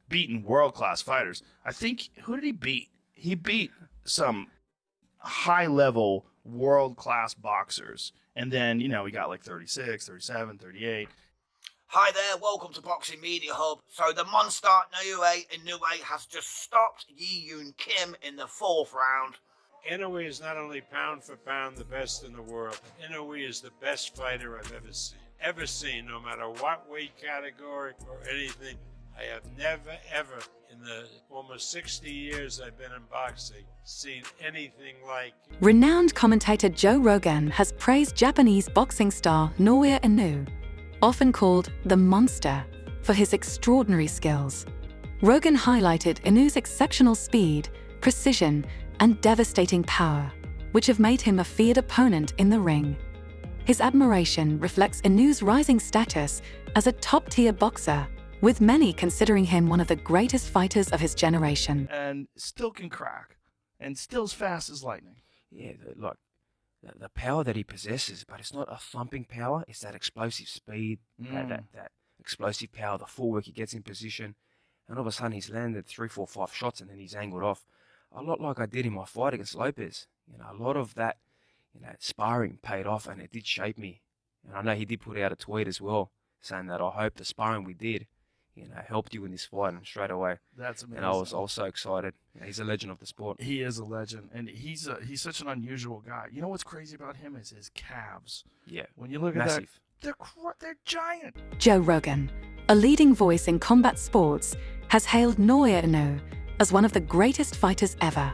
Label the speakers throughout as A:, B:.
A: beaten world-class fighters. I think, who did he beat? He beat some high-level world-class boxers. And then, he got like 36, 37, 38.
B: Hi there, welcome to Boxing Media Hub. So the monster Inoue has just stopped Yi-Yoon Kim in the 4th round.
C: Inoue is not only pound for pound the best in the world. Inoue is the best fighter I've ever seen, no matter what weight category or anything. I have never, ever, in the almost 60 years I've been in boxing, seen anything like it.
D: Renowned commentator Joe Rogan has praised Japanese boxing star Naoya Inoue, often called the Monster, for his extraordinary skills. Rogan highlighted Inoue's exceptional speed, precision, and devastating power, which have made him a feared opponent in the ring. His admiration reflects Inoue's rising status as a top-tier boxer, with many considering him one of the greatest fighters of his generation.
A: And still can crack, and still as fast as lightning.
E: Yeah, the power that he possesses, but it's not a thumping power, it's that explosive speed, that explosive power, the footwork he gets in position, and all of a sudden he's landed 3, 4, 5 shots and then he's angled off. A lot like I did in my fight against Lopez. A lot of that, sparring paid off and it did shape me. And I know he did put out a tweet as well, saying that I hope the sparring we did, helped you in this fight, and straight away.
A: That's amazing.
E: And I was also excited. He's a legend of the sport.
A: He is a legend, and he's such an unusual guy. You know what's crazy about him is his calves.
E: Yeah,
A: when you look
E: massive.
A: At that, they're giant.
D: Joe Rogan, a leading voice in combat sports, has hailed Naoya Inoue as one of the greatest fighters ever.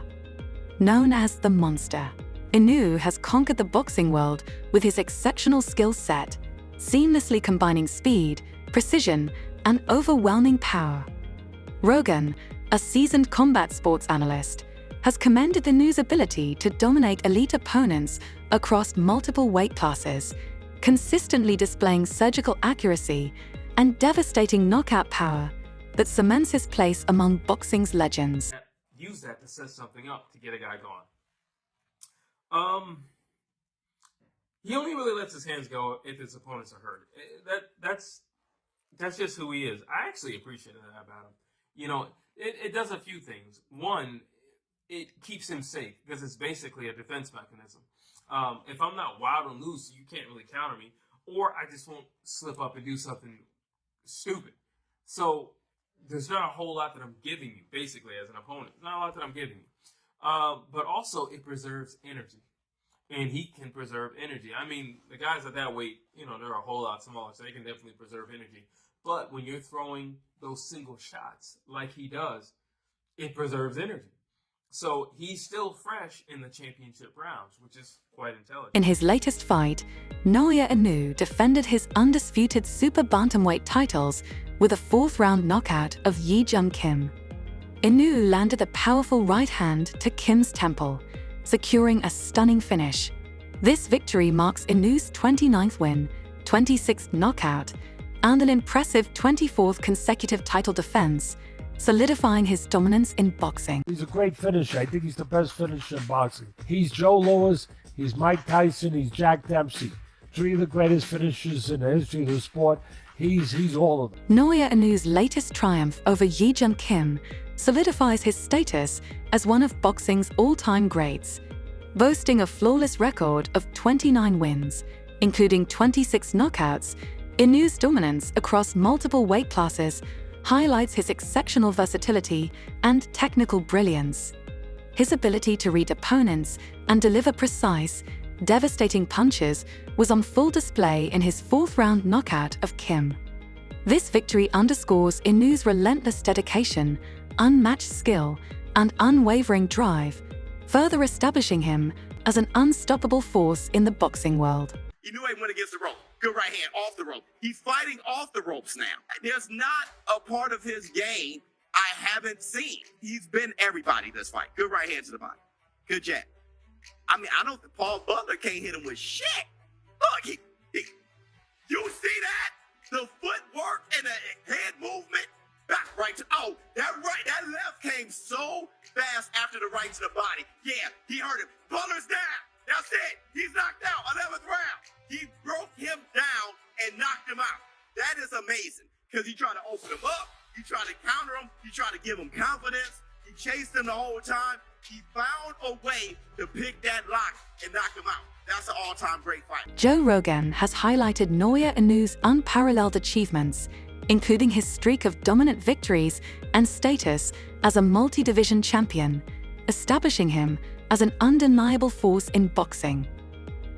D: Known as the Monster, Inoue has conquered the boxing world with his exceptional skill set, seamlessly combining speed, precision, and overwhelming power. Rogan, a seasoned combat sports analyst, has commended Inoue's ability to dominate elite opponents across multiple weight classes, consistently displaying surgical accuracy and devastating knockout power that cements his place among boxing's legends.
F: Use that to set something up to get a guy going. He only really lets his hands go if his opponents are hurt. That's just who he is. I actually appreciate that about him. It does a few things. One, it keeps him safe because it's basically a defense mechanism. If I'm not wild and loose, you can't really counter me, or I just won't slip up and do something stupid. So there's not a whole lot that I'm giving you, basically, as an opponent. There's not a lot that I'm giving you. But also, it preserves energy. And he can preserve energy. I mean, the guys at that weight, they're a whole lot smaller, so they can definitely preserve energy. But when you're throwing those single shots like he does, it preserves energy. So he's still fresh in the championship rounds, which is quite intelligent.
D: In his latest fight, Naoya Inoue defended his undisputed super bantamweight titles with a 4th-round knockout of Yi-Yoon Kim. Inoue landed a powerful right hand to Kim's temple, securing a stunning finish. This victory marks Inoue's 29th win, 26th knockout, and an impressive 24th consecutive title defense, solidifying his dominance in boxing.
G: He's a great finisher. I think he's the best finisher in boxing. He's Joe Louis, he's Mike Tyson, he's Jack Dempsey. 3 of the greatest finishers in the history of the sport. He's all of them.
D: Naoya Inoue's latest triumph over Yi-Yoon Kim solidifies his status as one of boxing's all-time greats, boasting a flawless record of 29 wins, including 26 knockouts. Inoue's dominance across multiple weight classes highlights his exceptional versatility and technical brilliance. His ability to read opponents and deliver precise, devastating punches was on full display in his 4th-round knockout of Kim. This victory underscores Inoue's relentless dedication, unmatched skill, and unwavering drive, further establishing him as an unstoppable force in the boxing world.
H: Inoue went against the rope. Good right hand off the rope. He's fighting off the ropes now. There's not a part of his game I haven't seen. He's been everybody this fight. Good right hand to the body. Good jab. I mean, I don't think Paul Butler can't hit him with shit. Look, you see that? The footwork and the head movement. Back right to, that left came so fast after the right to the body. Yeah, he hurt him. Butler's down. That's it. He's knocked out. 11th round. He broke him down and knocked him out. That is amazing because he tried to open him up. He tried to counter him. He tried to give him confidence. He chased him the whole time. He found a way to pick that lock and knock him out. That's an all-time great fight.
D: Joe Rogan has highlighted Naoya Inoue's unparalleled achievements, including his streak of dominant victories and status as a multi-division champion, establishing him as an undeniable force in boxing.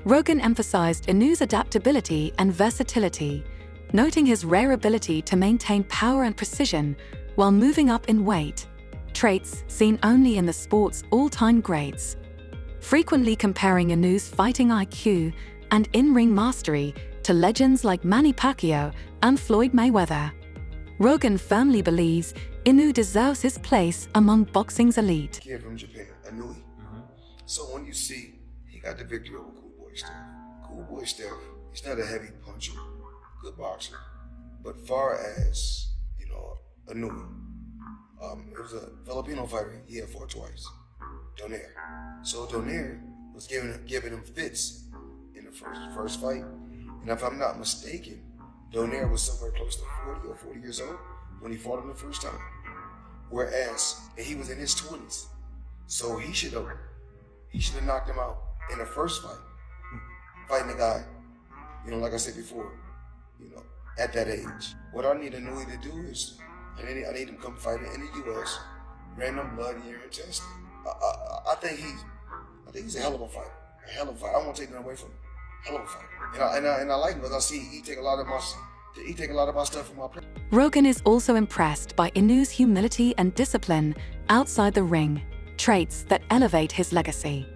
D: Rogan emphasized Inoue's adaptability and versatility, noting his rare ability to maintain power and precision while moving up in weight, traits seen only in the sport's all-time greats. Frequently comparing Inoue's fighting IQ and in-ring mastery to legends like Manny Pacquiao and Floyd Mayweather. Rogan firmly believes Inoue deserves his place among boxing's elite.
I: Kid from Japan, Inoue. So when you see, he got the victory over Cool Boy Steph. Cool Boy Steph, he's not a heavy puncher, good boxer. But far as, Inoue, it was a Filipino fighter he had fought twice, Donaire. So Donaire was giving him fits in the first fight. And if I'm not mistaken, Donaire was somewhere close to 40 or 40 years old when he fought him the first time. Whereas, and he was in his 20s. So he should have knocked him out in the first fight, fighting a guy, like I said before, at that age. What I need Inoue to do is, I need him to come fight in the U.S., random blood, urine testing. I think he's a hell of a fighter. A hell of a fighter. I won't take that away from him. Hell of a fighter. And I like him because I see he take a lot of my stuff from my play.
D: Rogan is also impressed by Inoue's humility and discipline outside the ring, traits that elevate his legacy.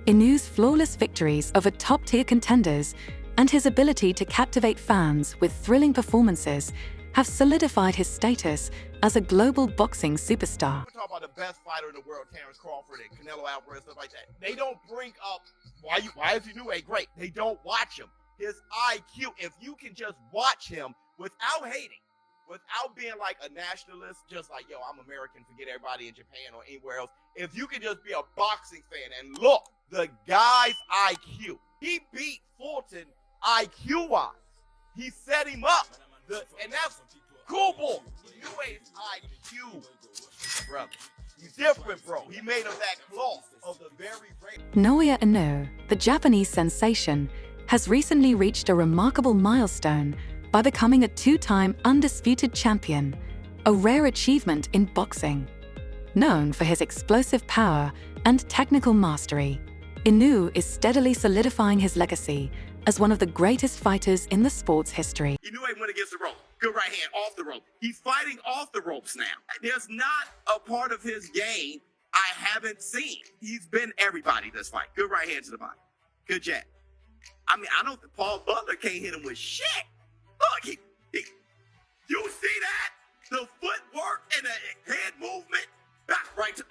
D: Inoue's flawless victories over top-tier contenders and his ability to captivate fans with thrilling performances have solidified his status as a global boxing superstar.
B: We're talking about the best fighter in the world, Terrence Crawford and Canelo Alvarez, stuff like that. They don't bring up why is Inoue great? They don't watch him. His IQ, if you can just watch him without hating, without being like a nationalist, just like, I'm American, forget everybody in Japan or anywhere else. If you can just be a boxing fan and look, the guy's IQ, he beat Fulton IQ-wise. He set him up. And that's cool, boy. Inoue's IQ, brother. He's different, bro. He made of that cloth of the very great.
D: Naoya Inoue, the Japanese sensation, has recently reached a remarkable milestone by becoming a two-time undisputed champion, a rare achievement in boxing. Known for his explosive power and technical mastery, Inoue is steadily solidifying his legacy as one of the greatest fighters in the sport's history.
H: Inoue went against the rope. Good right hand, off the rope. He's fighting off the ropes now. There's not a part of his game I haven't seen. He's been everybody this fight. Good right hand to the body. Good jab. I don't think Paul Butler can't hit him with shit. Look, you see that? The footwork and the head movement. Back right to,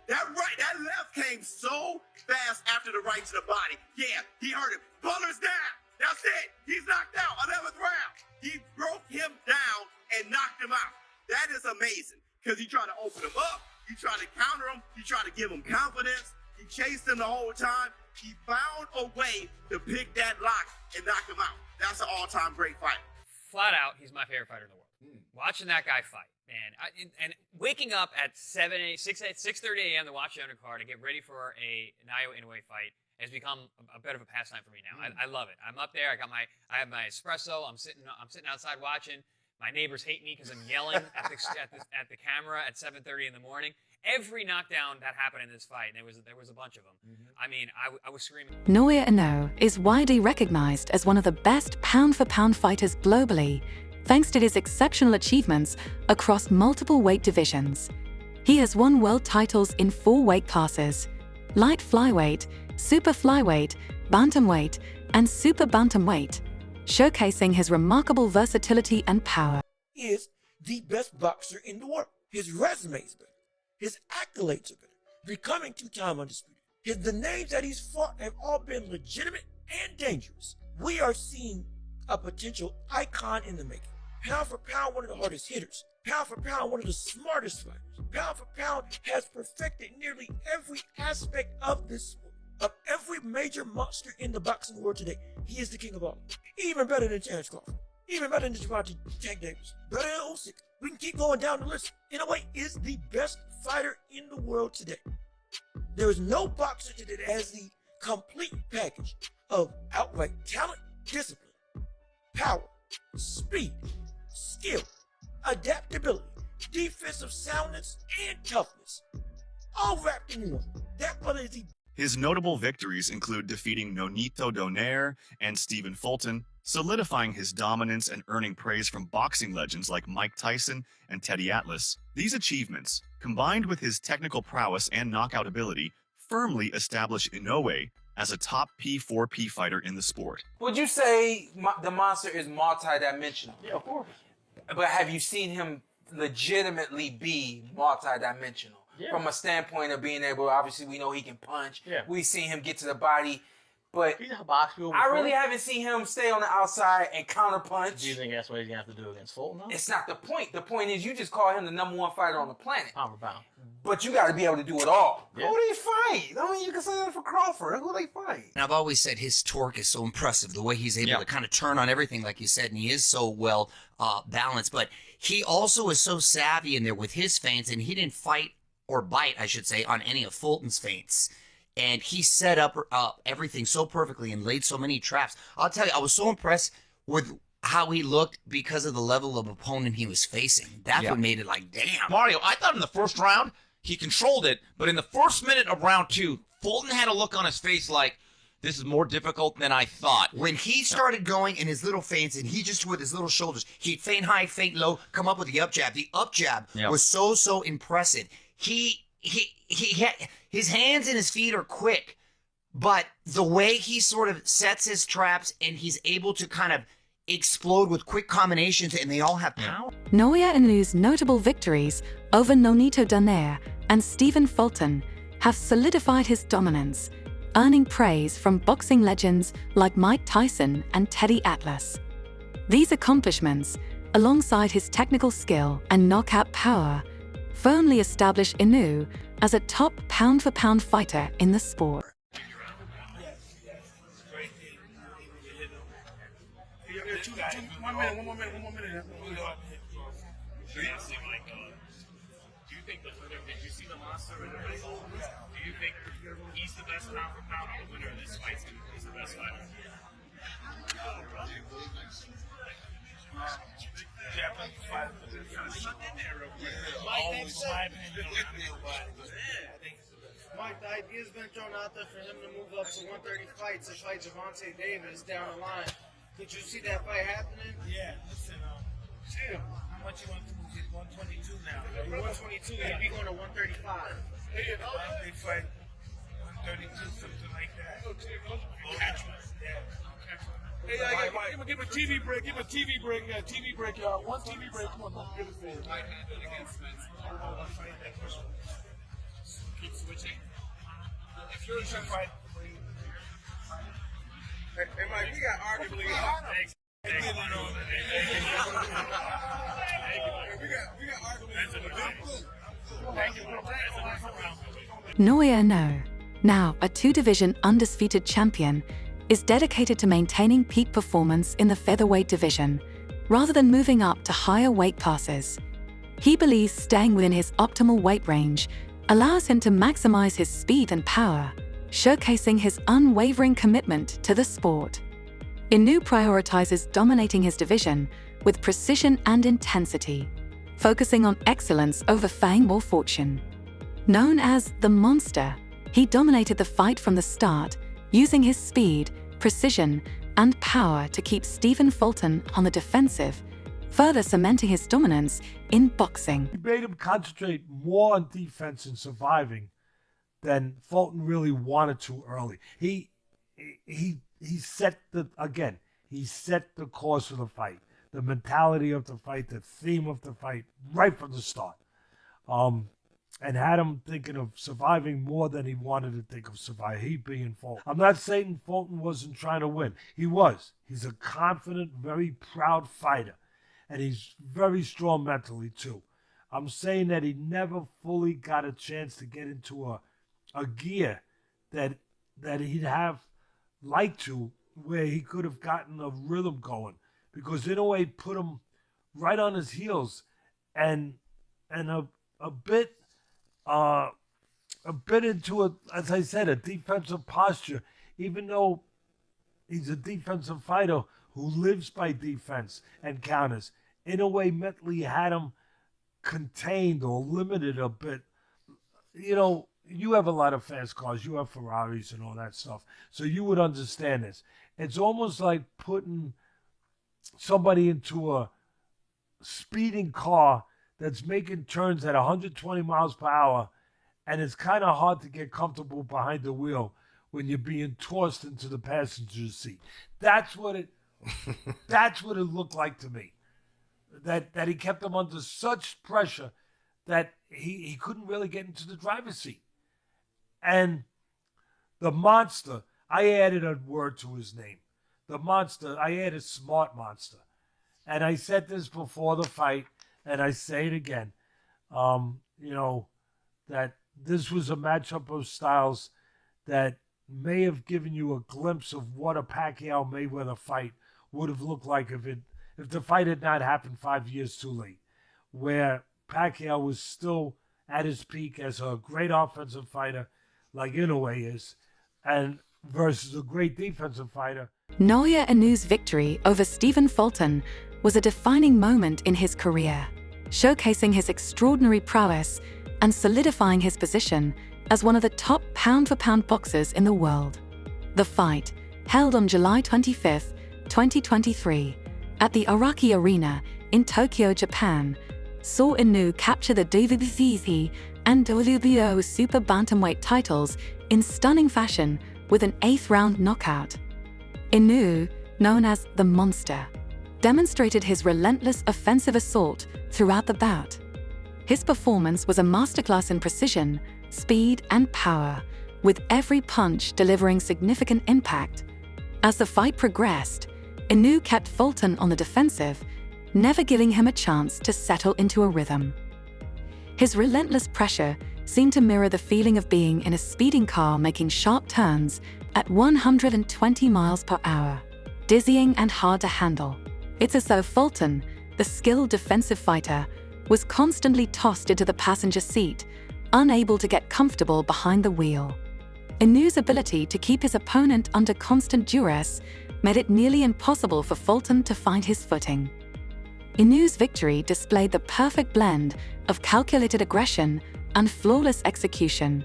H: that left came so fast after the right to the body. Yeah, he hurt him. Butler's down. That's it. He's knocked out. 11th round. He broke him down and knocked him out. That is amazing because he tried to open him up. He tried to counter him. He tried to give him confidence. He chased him the whole time. He found a way to pick that lock and knock him out. That's an all-time great fight.
J: Flat out, he's my favorite fighter in the world. Watching that guy fight, man, and waking up at 6:30 a.m. to watch the undercard and get ready for a Naoya Inoue fight has become a bit of a pastime for me now. I love it. I'm up there. I have my espresso. I'm sitting outside watching. My neighbors hate me because I'm yelling at the camera at 7:30 in the morning. Every knockdown that happened in this fight, and there was a bunch of them. I was screaming.
D: Naoya Inoue is widely recognized as one of the best pound-for-pound fighters globally, thanks to his exceptional achievements across multiple weight divisions. He has won world titles in 4 weight classes: light flyweight, super flyweight, bantamweight, and super bantamweight, showcasing his remarkable versatility and power.
K: He is the best boxer in the world. His resume is better. His accolades are better. Becoming 2-time undisputed. The names that he's fought have all been legitimate and dangerous. We are seeing a potential icon in the making. Pound for pound, one of the hardest hitters. Pound for pound, one of the smartest fighters. Pound for pound has perfected nearly every aspect of this sport. Of every major monster in the boxing world today, he is the king of all. Even better than Terrence Crawford. Even better than Javante Tank Davis. Better than Usyk. We can keep going down the list. Inoue is the best fighter in the world today. There is no boxer today that has the complete package of outright talent, discipline, power, speed, skill, adaptability, defensive soundness, and toughness. All wrapped in one. That brother is the
L: His notable victories include defeating Nonito Donaire and Stephen Fulton, solidifying his dominance and earning praise from boxing legends like Mike Tyson and Teddy Atlas. These achievements, combined with his technical prowess and knockout ability, firmly establish Inoue as a top P4P fighter in the sport.
M: Would you say the monster is multi-dimensional?
A: Yeah, of course.
M: But have you seen him legitimately be multi-dimensional?
A: Yeah.
M: From a standpoint of being able, obviously we know he can punch.
A: Yeah.
M: We've seen him get to the body. But
A: He's a box people
M: I
A: before.
M: really haven't seen him stay on the outside and counter punch.
A: Do you think that's what he's going to have to do against Fulton, though?
M: It's not the point. The point is you just call him the #1 fighter on the planet.
A: Pound for pound.
M: But you got to be able to do it all.
A: Yeah.
M: Who they fight? I mean, you can say that for Crawford. Who they fight?
N: And I've always said his torque is so impressive, the way he's able to kind of turn on everything, like you said, and he is so well balanced. But he also is so savvy in there with his feints, and he didn't fight or bite, I should say, on any of Fulton's feints. And he set up everything so perfectly and laid so many traps. I'll tell you, I was so impressed with how he looked because of the level of opponent he was facing. That's what made it like, damn.
O: Mario, I thought in the first round, he controlled it, but in the first minute of round 2, Fulton had a look on his face like, this is more difficult than I thought.
N: When he started going in his little feints, and he just with his little shoulders, he'd feint high, feint low, come up with the up jab. The up jab was so impressive. He had, his hands and his feet are quick, but the way he sort of sets his traps and he's able to kind of explode with quick combinations, and they all have power.
D: Naoya Inoue's notable victories over Nonito Donaire and Stephen Fulton have solidified his dominance, earning praise from boxing legends like Mike Tyson and Teddy Atlas. These accomplishments, alongside his technical skill and knockout power, firmly establish Inoue as a top pound-for-pound fighter in the sport.
P: One more minute. Do you think did you see the monster in the ring? Do you think he's the best pound for pound winner of this fight? He's the best fighter.
Q: Mike, the idea's been thrown out there for him to move up to 130 fights to fight Gervonta Davis down the line. Could you see that fight happening?
P: Yeah, listen, how much you want to move? He's 122 now.
Q: 122, he'd be going to 135.
P: They fight 132, something like that. Hey, give a TV break. Give a TV break. TV break, y'all. One TV break. Come on, give it to me. Right handed against Spence. Keep switching. If you're trying to fight. Hey, Mike, we got arguably. Thanks.
D: Naoya Inoue, now a two-division undisputed champion, is dedicated to maintaining peak performance in the featherweight division, rather than moving up to higher weight classes. He believes staying within his optimal weight range allows him to maximize his speed and power, showcasing his unwavering commitment to the sport. Inoue prioritizes dominating his division with precision and intensity, focusing on excellence over fame or fortune. Known as the Monster, he dominated the fight from the start, using his speed, precision, and power to keep Stephen Fulton on the defensive, further cementing his dominance in boxing.
G: He made him concentrate more on defense and surviving than Fulton really wanted to early. He set the course of the fight, the mentality of the fight, the theme of the fight right from the start. And had him thinking of surviving more than he wanted to think of surviving, he being Fulton. I'm not saying Fulton wasn't trying to win. He was. He's a confident, very proud fighter. And he's very strong mentally, too. I'm saying that he never fully got a chance to get into a gear that he'd have liked to, where he could have gotten a rhythm going. Because Inoue put him right on his heels and a bit into a, as I said, a defensive posture, even though he's a defensive fighter who lives by defense and counters. Inoue mentally had him contained or limited a bit. You know, you have a lot of fast cars, you have Ferraris and all that stuff, so you would understand this. It's almost like putting somebody into a speeding car that's making turns at 120 miles per hour, and it's kind of hard to get comfortable behind the wheel when you're being tossed into the passenger seat. That's what it looked like to me. That he kept him under such pressure that he couldn't really get into the driver's seat. And the monster, I added a word to his name. The monster, I added smart monster. And I said this before the fight, and I say it again. That this was a matchup of styles that may have given you a glimpse of what a Pacquiao-Mayweather fight would have looked like if the fight had not happened 5 years too late, where Pacquiao was still at his peak as a great offensive fighter like Inoue is, and versus a great defensive fighter.
D: Naoya Inoue's victory over Stephen Fulton was a defining moment in his career, showcasing his extraordinary prowess and solidifying his position as one of the top pound-for-pound boxers in the world. The fight, held on July 25, 2023, at the Araki Arena in Tokyo, Japan, saw Inoue capture the WBC and WBO Super Bantamweight titles in stunning fashion with an 8th-round knockout. Inoue, known as the Monster, demonstrated his relentless offensive assault throughout the bout. His performance was a masterclass in precision, speed, and power, with every punch delivering significant impact. As the fight progressed, Inoue kept Fulton on the defensive, never giving him a chance to settle into a rhythm. His relentless pressure seemed to mirror the feeling of being in a speeding car making sharp turns at 120 miles per hour, dizzying and hard to handle. It's as though Fulton, the skilled defensive fighter, was constantly tossed into the passenger seat, unable to get comfortable behind the wheel. Inoue's ability to keep his opponent under constant duress made it nearly impossible for Fulton to find his footing. Inoue's victory displayed the perfect blend of calculated aggression and flawless execution.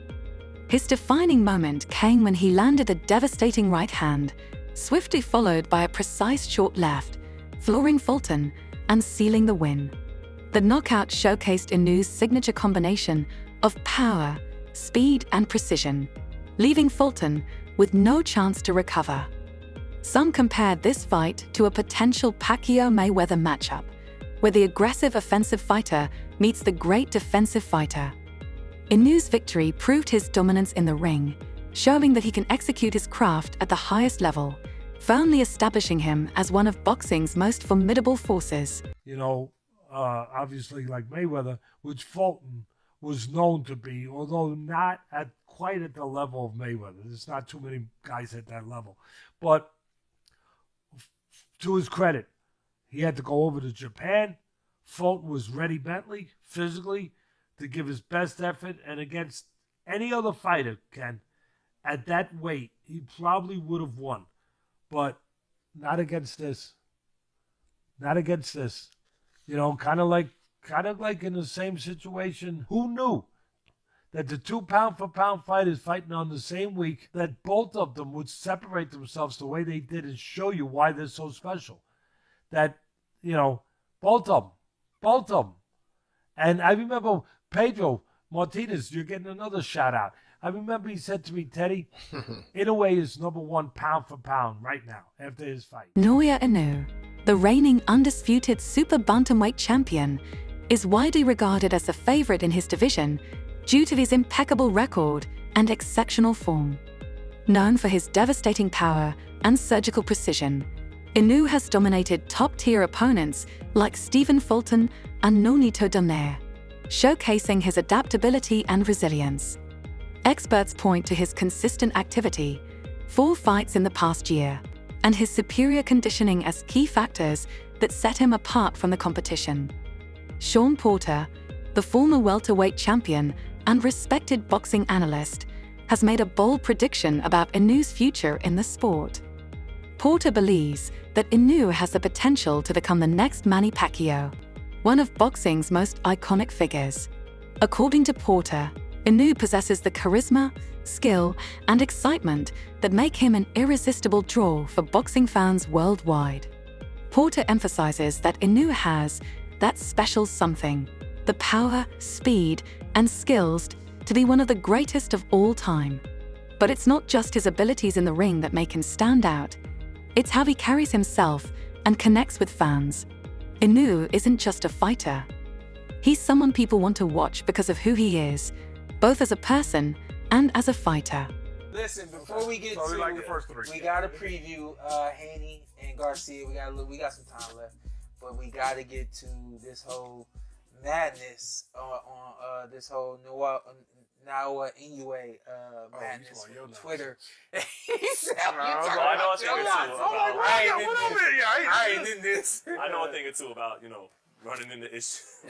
D: His defining moment came when he landed a devastating right hand, swiftly followed by a precise short left, flooring Fulton and sealing the win. The knockout showcased Inoue's signature combination of power, speed, and precision, leaving Fulton with no chance to recover. Some compared this fight to a potential Pacquiao-Mayweather matchup, where the aggressive offensive fighter meets the great defensive fighter. Inoue's victory proved his dominance in the ring, showing that he can execute his craft at the highest level, firmly establishing him as one of boxing's most formidable forces.
G: Obviously like Mayweather, which Fulton was known to be, although not quite at the level of Mayweather. There's not too many guys at that level. But to his credit, he had to go over to Japan. Fulton was ready mentally, physically, to give his best effort, and against any other fighter, Ken, at that weight, he probably would have won. But not against this. Not against this. Kind of like in the same situation. Who knew that the 2 pound-for-pound fighters fighting on the same week, that both of them would separate themselves the way they did and show you why they're so special? That, both of them. And I remember Pedro Martinez, you're getting another shout out. I remember he said to me, Teddy, Inoue is #1 pound for pound right now after his fight.
D: Naoya Inoue, the reigning undisputed super bantamweight champion, is widely regarded as the favorite in his division due to his impeccable record and exceptional form. Known for his devastating power and surgical precision, Inoue has dominated top-tier opponents like Stephen Fulton and Nonito Donaire, showcasing his adaptability and resilience. Experts point to his consistent activity, 4 fights in the past year, and his superior conditioning as key factors that set him apart from the competition. Sean Porter, the former welterweight champion and respected boxing analyst, has made a bold prediction about Inoue's future in the sport. Porter believes that Inoue has the potential to become the next Manny Pacquiao, one of boxing's most iconic figures. According to Porter, Inoue possesses the charisma, skill, and excitement that make him an irresistible draw for boxing fans worldwide. Porter emphasizes that Inoue has that special something, the power, speed, and skills to be one of the greatest of all time. But it's not just his abilities in the ring that make him stand out. It's how he carries himself and connects with fans. Inoue isn't just a fighter. He's someone people want to watch because of who he is, both as a person and as a fighter.
M: Listen, before we get to
A: we like the first three.
M: we got to preview Haney and Garcia. We got some time left, but we got to get to this whole madness on this whole Naoya Inoue madness on Twitter. He said,
P: I know a thing or two about, running into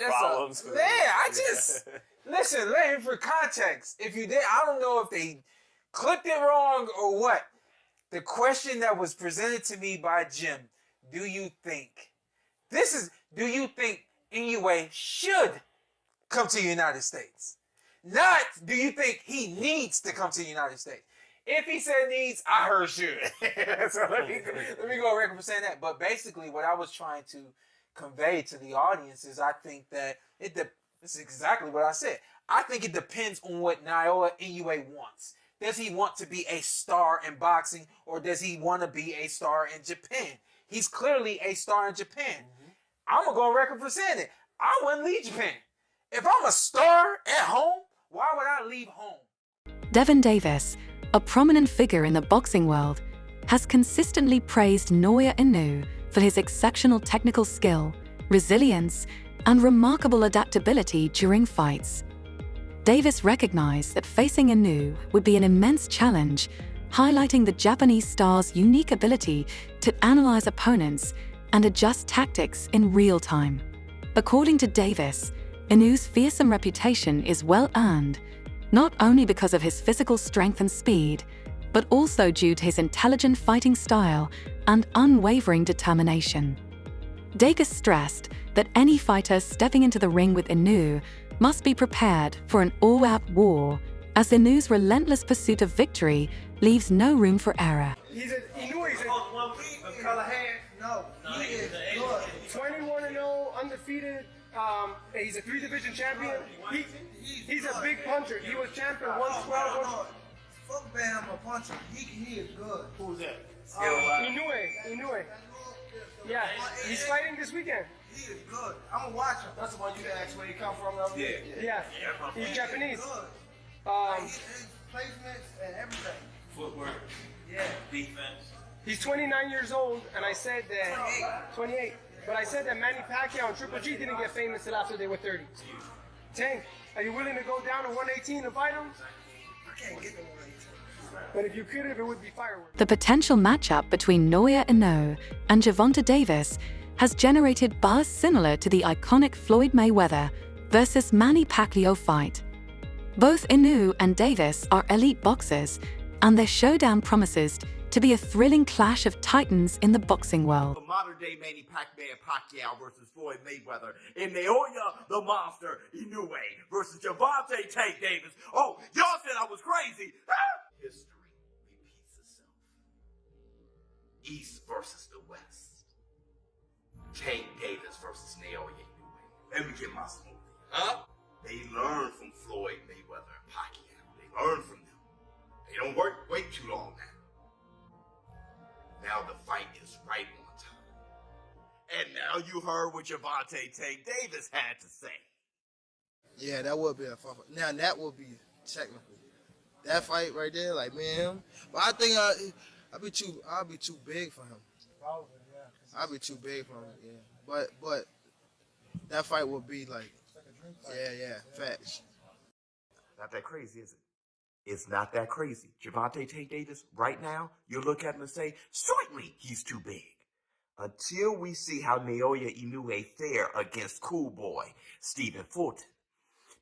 P: problems.
M: I just listen for context. If you did, I don't know if they clipped it wrong or what. The question that was presented to me by Jim: do you think Inoue should come to the United States? Not do you think he needs to come to the United States? If he said needs, I heard should. So let me go on record for saying that. But basically, what I was trying to convey to the audience is I think that this is exactly what I said. I think it depends on what Naoya Inoue wants. Does he want to be a star in boxing, or does he want to be a star in Japan? He's clearly a star in Japan. I'm going to go on record for saying it. I wouldn't leave Japan. If I'm a star at home, why would I leave home?
D: Devin Davis, a prominent figure in the boxing world, has consistently praised Naoya Inoue for his exceptional technical skill, resilience, and remarkable adaptability during fights. Davis recognized that facing Inoue would be an immense challenge, highlighting the Japanese star's unique ability to analyze opponents and adjust tactics in real time. According to Davis, Inoue's fearsome reputation is well earned, not only because of his physical strength and speed, but also due to his intelligent fighting style and unwavering determination. Davis stressed that any fighter stepping into the ring with Inoue must be prepared for an all-out war, as Inoue's relentless pursuit of victory leaves no room for error.
Q: Inoue is a color hand. No, he is good. 21-0, undefeated. He's a 3-division champion. He's a big puncher. He was champion 112.
R: Fuck Bam, a puncher. He is good.
Q: Who's that? Inoue. Yeah, he's fighting this weekend.
R: He is good. I'm gonna watch him.
Q: That's the one you can ask where he come from.
R: Yeah.
Q: He's Japanese.
R: His placements and everything.
P: Footwork.
R: Yeah.
P: Defense.
Q: He's 29 years old, and I said that 28. But I said that Manny Pacquiao and Triple G didn't get famous until after they were 30. Tank, are you willing to go down to 118 to fight him?
R: I can't get to 118.
Q: But if you could, it would be fireworks.
D: The potential matchup between Naoya Inoue and Gervonta Davis has generated buzz similar to the iconic Floyd Mayweather versus Manny Pacquiao fight. Both Inoue and Davis are elite boxers, and their showdown promises to be a thrilling clash of titans in the boxing world.
B: The modern-day Manny Pacquiao versus Floyd Mayweather, and Naoya the Monster Inoue versus Gervonta Tank Davis. Oh, y'all said I was crazy. History repeats itself. East versus the West. Tank Davis versus Naoya Inoue. Let me get my smoothie. Huh? They learn from Floyd Mayweather and Pacquiao. They learn from them. They don't wait too long now. Now the fight is right on time. And now you heard what Gervonta Tank Davis had to say.
R: Yeah, that would be a fun fight. Now that would be technical. That fight right there, like me and him. But I think I'll be too big for him.
Q: Probably, yeah.
R: I'll be too big for him, yeah. But that fight would be like
Q: a dream fight.
R: Yeah, facts.
B: Not that crazy, is it? It's not that crazy. Gervonta Tank Davis, right now, you look at him and say, certainly he's too big. until we see how Naoya Inoue fare against Cool Boy Stephen Fulton.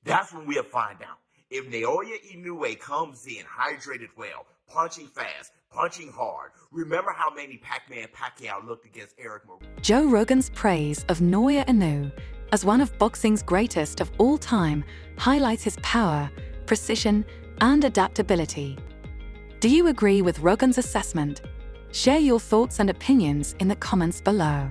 B: That's when we'll find out if Naoya Inoue comes in hydrated well, punching fast, punching hard. Remember how Manny Pac-Man Pacquiao looked against Eric Morgan.
D: Joe Rogan's praise of Naoya Inoue as one of boxing's greatest of all time highlights his power, precision, and adaptability. Do you agree with Rogan's assessment? Share your thoughts and opinions in the comments below.